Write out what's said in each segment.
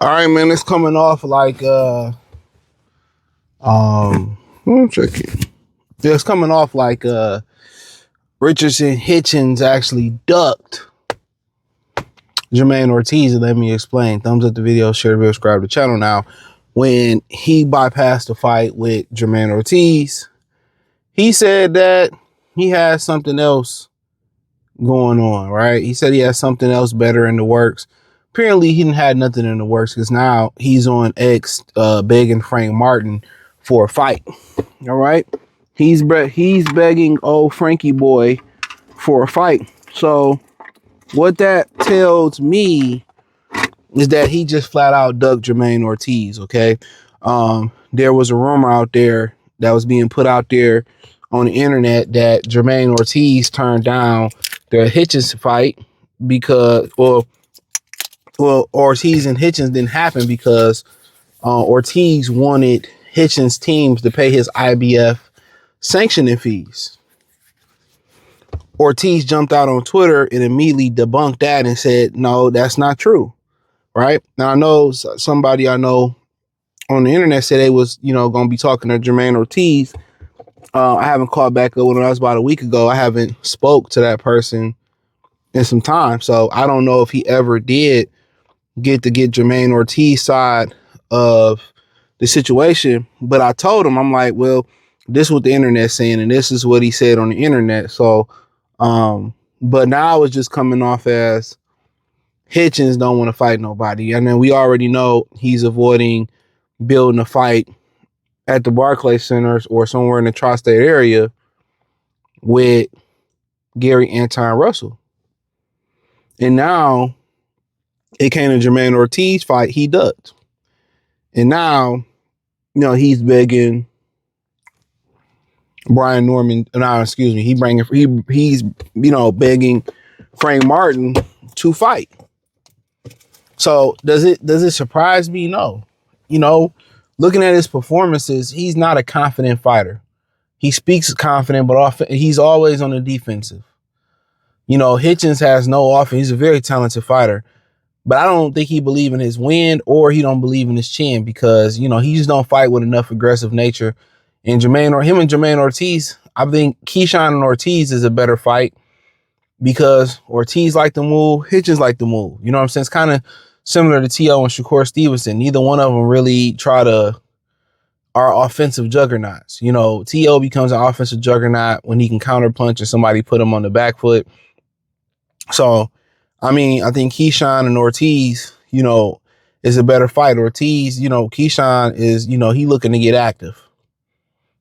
All right, man, it's coming off like let me check it. Yeah, it's coming off like Richardson Hitchens actually ducked Jermaine Ortiz, and let me explain. Thumbs up the video, share the video, subscribe to the channel. Now, when he bypassed the fight with Jermaine Ortiz, he said that he has something else going on, right? He said he has something else better in the works. Apparently, he didn't have nothing in the works because now he's on X begging Frank Martin for a fight. All right, he's begging old Frankie boy for a fight. So what that tells me is that he just flat out ducked Jermaine Ortiz. Okay, there was a rumor out there that was being put out there on the internet that Jermaine Ortiz turned down the Hitchens fight because, well, Ortiz and Hitchens didn't happen because Ortiz wanted Hitchens teams to pay his IBF sanctioning fees. Ortiz jumped out on Twitter and immediately debunked that and said, no, that's not true. Right? Now, I know somebody I know on the internet said they was, going to be talking to Jermaine Ortiz. I haven't called back up when I was about a week ago. I haven't spoke to that person in some time. So I don't know if he ever did get Jermaine Ortiz side of the situation. But I told him, I'm like, well, this is what the internet's saying, and this is what he said on the internet. So, but now it's just coming off as Hitchens don't want to fight nobody. And then we already know he's avoiding building a fight at the Barclays Center or somewhere in the tri-state area with Gary Anton Russell. And now it came to Jermaine Ortiz fight, he ducked. And now, he's begging Brian Norman. No, excuse me. He's begging Frank Martin to fight. So does it surprise me? No. Looking at his performances, he's not a confident fighter. He speaks confident, but often he's always on the defensive. Hitchens has no offense. He's a very talented fighter. But I don't think he believes in his wind or he don't believe in his chin because, he just don't fight with enough aggressive nature. And him and Jermaine Ortiz, I think Keyshawn and Ortiz is a better fight because Ortiz like to move, Hitchens like to move. You know what I'm saying? It's kind of similar to T.O. and Shakur Stevenson. Neither one of them really are offensive juggernauts. T.O. becomes an offensive juggernaut when he can counter punch and somebody put him on the back foot. So, I think Keyshawn and Ortiz, is a better fight. Ortiz, Keyshawn is, he looking to get active.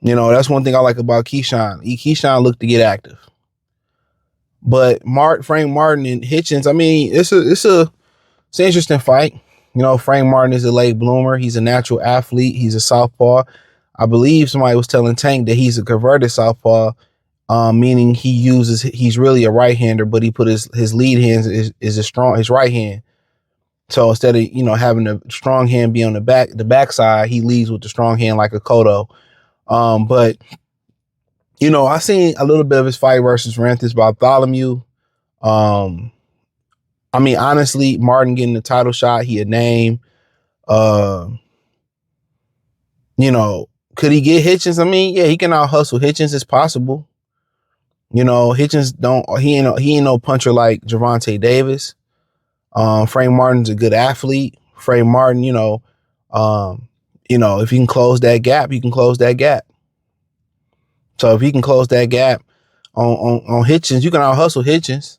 That's one thing I like about Keyshawn. Keyshawn looked to get active. But Frank Martin and Hitchens, it's an interesting fight. Frank Martin is a late bloomer. He's a natural athlete. He's a southpaw. I believe somebody was telling Tank that he's a converted southpaw. Meaning he's really a right-hander, but he put his lead hand is his right hand. So instead of, having the strong hand be on the backside, he leads with the strong hand like a Cotto. But, I seen a little bit of his fight versus Ranthus Bartholomew. Honestly, Martin getting the title shot, he a name. Could he get Hitchens? Yeah, he can out hustle Hitchens. It's possible. Hitchens he ain't no puncher like Gervonta Davis. Frank Martin's a good athlete. Frank Martin, if he can close that gap, he can close that gap. So if he can close that gap on Hitchens, you can out hustle Hitchens.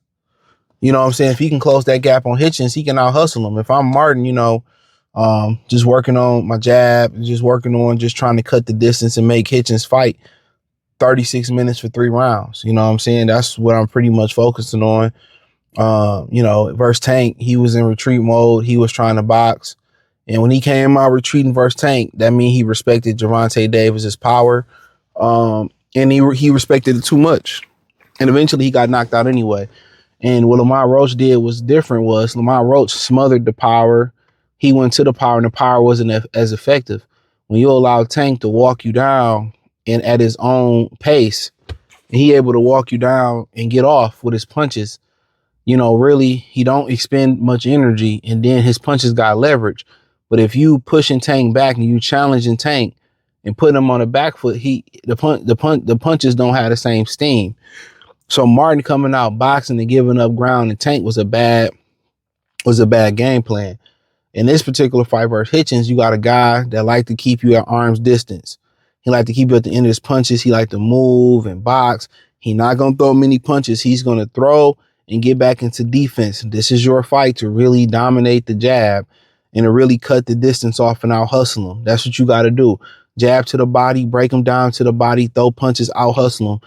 You know what I'm saying? If he can close that gap on Hitchens, he can out hustle him. If I'm Martin, just working on my jab, just trying to cut the distance and make Hitchens fight 36 minutes for 3 rounds. You know what I'm saying? That's what I'm pretty much focusing on. Versus Tank, he was in retreat mode. He was trying to box. And when he came out retreating versus Tank, that means he respected Gervonta Davis's power. And he respected it too much. And eventually he got knocked out anyway. And what Lamar Roach did was different. Lamar Roach smothered the power. He went to the power and the power wasn't as effective. When you allow Tank to walk you down and at his own pace. And he able to walk you down and get off with his punches. Really, he don't expend much energy, and then his punches got leverage. But if you pushing Tank back and you challenging Tank and putting him on the back foot, the punches don't have the same steam. So Martin coming out boxing and giving up ground and Tank was a bad game plan. In this particular fight versus Hitchens, you got a guy that like to keep you at arm's distance. He like to keep you at the end of his punches. He like to move and box. He not going to throw many punches. He's going to throw and get back into defense. This is your fight to really dominate the jab and to really cut the distance off and out hustle him. That's what you got to do. Jab to the body, break him down to the body, throw punches, out hustle him.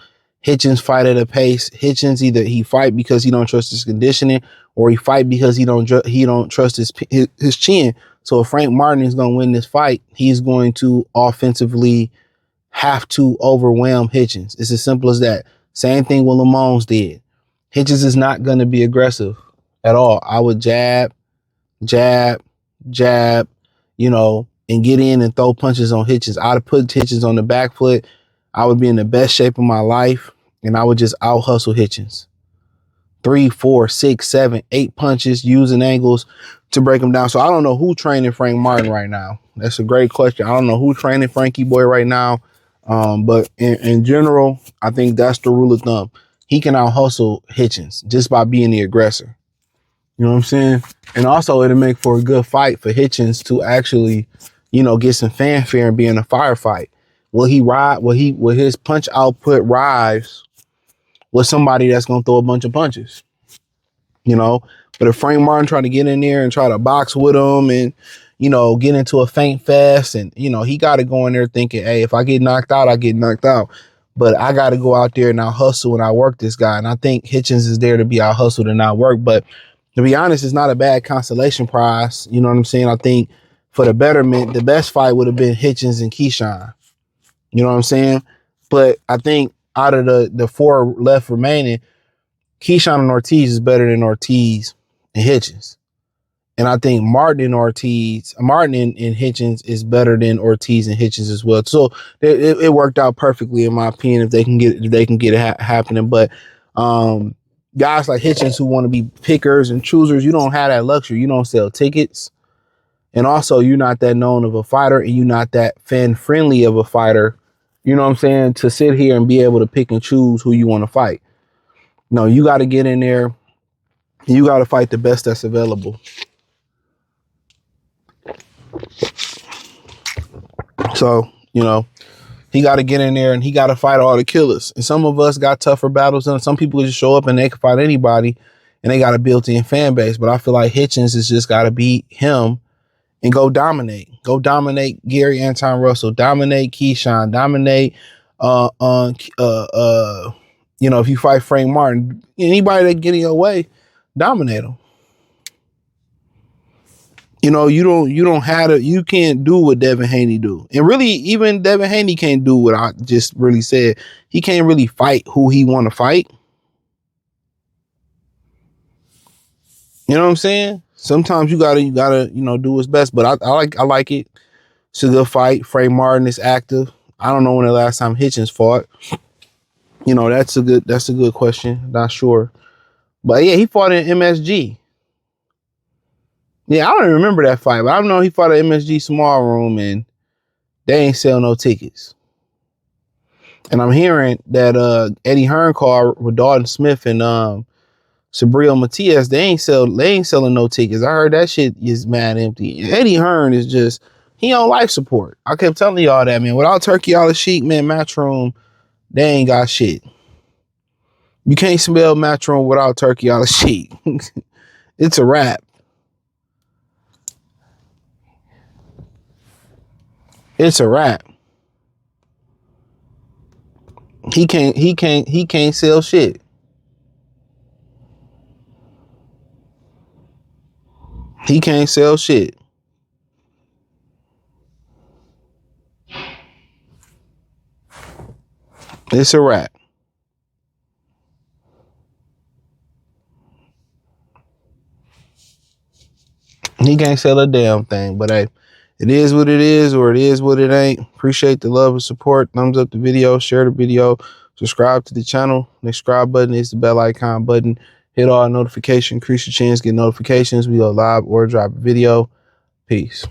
Hitchens fight at a pace. Hitchens either he fight because he don't trust his conditioning, or he fight because he don't trust his chin. So if Frank Martin is going to win this fight, he's going to offensively have to overwhelm Hitchens. It's as simple as that. Same thing with Lamone's did. Hitchens is not going to be aggressive at all. I would jab, and get in and throw punches on Hitchens. I'd put Hitchens on the back foot. I would be in the best shape of my life, and I would just out hustle Hitchens. 3, 4, 6, 7, 8 punches using angles to break him down. So I don't know who training Frank Martin right now. That's a great question. I don't know who training Frankie Boy right now. But in general, I think that's the rule of thumb. He can out hustle Hitchens just by being the aggressor. You know what I'm saying? And also it'll make for a good fight for Hitchens to actually, get some fanfare and be in a firefight. Will his punch output rise with somebody that's going to throw a bunch of punches? But if Frank Martin try to get in there and try to box with him and, get into a feint fest, and, he got to go in there thinking, hey, if I get knocked out, I get knocked out. But I got to go out there and I hustle and I work this guy. And I think Hitchens is there to be out hustled and not work. But to be honest, it's not a bad consolation prize. You know what I'm saying? I think for the betterment, the best fight would have been Hitchens and Keyshawn. You know what I'm saying? But I think out of the 4 left remaining, Keyshawn and Ortiz is better than Ortiz and Hitchens. And I think Martin and Hitchens is better than Ortiz and Hitchens as well. So it worked out perfectly, in my opinion, if they can get it happening. But guys like Hitchens who want to be pickers and choosers, you don't have that luxury. You don't sell tickets. And also, you're not that known of a fighter, and you're not that fan-friendly of a fighter, you know what I'm saying, to sit here and be able to pick and choose who you want to fight. No, you got to get in there. You got to fight the best that's available. So, he got to get in there and he got to fight all the killers. And some of us got tougher battles than some people just show up and they can fight anybody and they got a built-in fan base. But I feel like Hitchens has just got to beat him and go dominate. Go dominate Gary Anton Russell. Dominate Keyshawn. Dominate, if you fight Frank Martin, anybody that get in your way, dominate them. You can't do what Devin Haney do. And really, even Devin Haney can't do what I just really said. He can't really fight who he want to fight. You know what I'm saying? Sometimes you gotta, do what's best. But I like it. It's a good fight. Frank Martin is active. I don't know when the last time Hitchens fought. That's a good question. Not sure. But yeah, he fought in MSG. Yeah, I don't even remember that fight, but I know he fought at MSG Small Room and they ain't sell no tickets. And I'm hearing that Eddie Hearn called with Dalton Smith and Sabril Matias, they ain't selling no tickets. I heard that shit is mad empty. Eddie Hearn is just, he on life support. I kept telling y'all that, man. Without Turkey All the Sheik, man, Matchroom, they ain't got shit. You can't spell Matchroom without Turkey All the Sheik. It's a wrap. It's a wrap. He can't sell shit. He can't sell shit. It's a wrap. He can't sell a damn thing, but hey, It is what it is, or it is what it ain't. Appreciate the love and support. Thumbs up the video, share the video, subscribe to the channel. The subscribe button is the bell icon button. Hit all notifications, increase your chance, get notifications. We go live or drop a video. Peace.